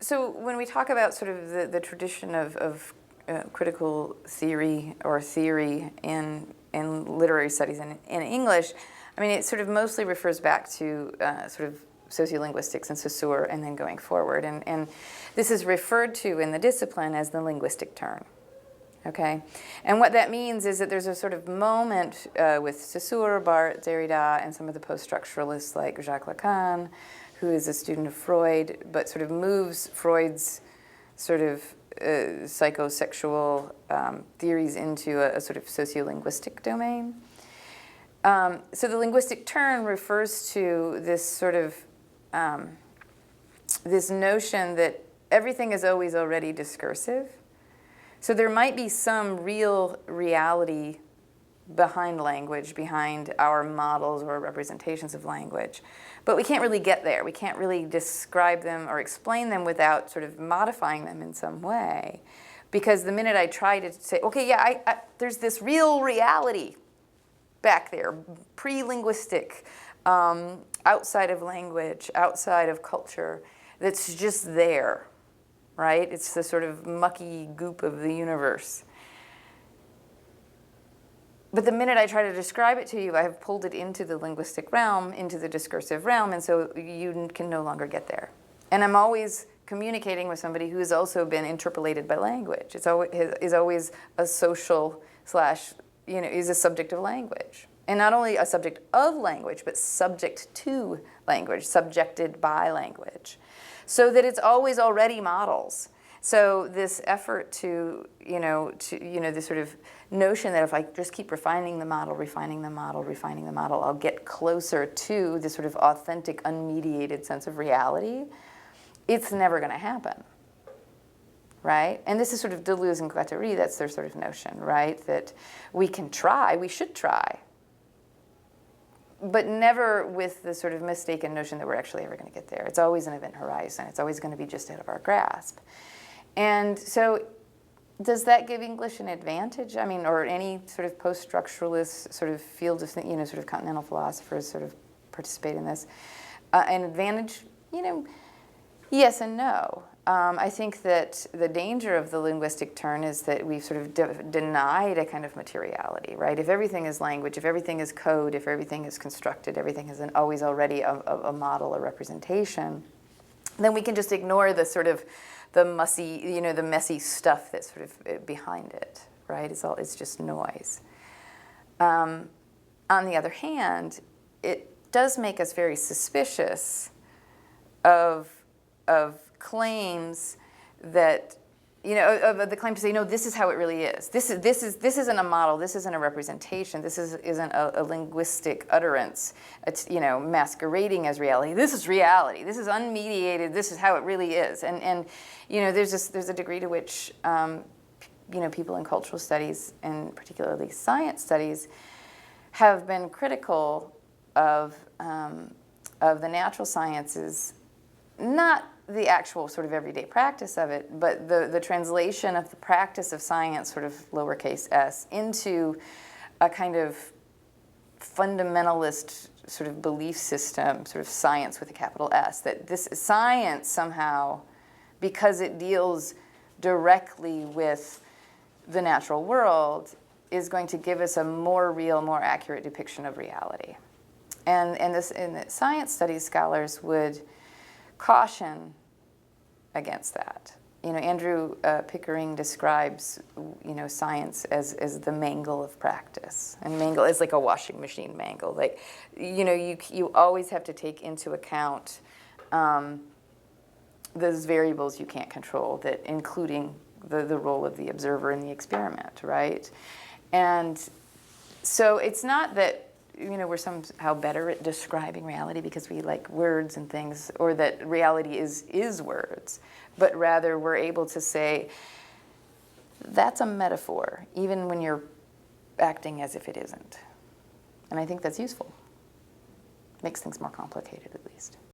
So when we talk about sort of the tradition of critical theory or theory in literary studies in English, I mean, it sort of mostly refers back to sort of sociolinguistics and Saussure and then going forward. And this is referred to in the discipline as the linguistic turn. Okay? And what that means is that there's a sort of moment with Saussure, Barthes, Derrida, and some of the post-structuralists like Jacques Lacan, who is a student of Freud, but sort of moves Freud's sort of psychosexual theories into a sort of sociolinguistic domain. So the linguistic turn refers to this sort of, this notion that everything is always already discursive. So there might be some real reality behind language, behind our models or representations of language. But we can't really get there. We can't really describe them or explain them without sort of modifying them in some way. Because the minute I try to say, okay, yeah, there's this real reality back there, pre-linguistic, outside of language, outside of culture, that's just there, right? It's the sort of mucky goop of the universe. But the minute I try to describe it to you, I have pulled it into the linguistic realm, into the discursive realm, and so you can no longer get there. And I'm always communicating with somebody who has also been interpolated by language. It's always, is always a social slash, is a subject of language. And not only a subject of language, but subject to language, subjected by language. So that it's always already models. So this effort to, this sort of notion that if I just keep refining the model, I'll get closer to this sort of authentic, unmediated sense of reality, it's never going to happen, right? And this is sort of Deleuze and Guattari, that's their sort of notion, right? That we can try, we should try, but never with the sort of mistaken notion that we're actually ever going to get there. It's always an event horizon. It's always going to be just out of our grasp. And so does that give English an advantage? I mean, or any sort of post-structuralist sort of field of, sort of continental philosophers sort of participate in this? An advantage? Yes and no. I think that the danger of the linguistic turn is that we've sort of denied a kind of materiality, right? If everything is language, if everything is code, if everything is constructed, everything is always already a model, a representation, then we can just ignore the sort of the messy stuff that's sort of behind it, right? It's just noise. On the other hand, it does make us very suspicious of claims that, of the claim to say, no, this is how it really is. This isn't a model. This isn't a representation. This isn't a linguistic utterance. It's, masquerading as reality. This is reality. This is unmediated. This is how it really is. And there's a degree to which, people in cultural studies and particularly science studies have been critical of the natural sciences, not the actual sort of everyday practice of it, but the translation of the practice of science, sort of lowercase s, into a kind of fundamentalist sort of belief system, sort of science with a capital S, that this science somehow, because it deals directly with the natural world, is going to give us a more real, more accurate depiction of reality. And the science studies scholars would caution against that. Andrew Pickering describes, science as the mangle of practice. And mangle is like a washing machine mangle. Like, you always have to take into account those variables you can't control, that including the role of the observer in the experiment, right? And so it's not that we're somehow better at describing reality because we like words and things, or that reality is words, but rather we're able to say, that's a metaphor, even when you're acting as if it isn't. And I think that's useful. Makes things more complicated, at least.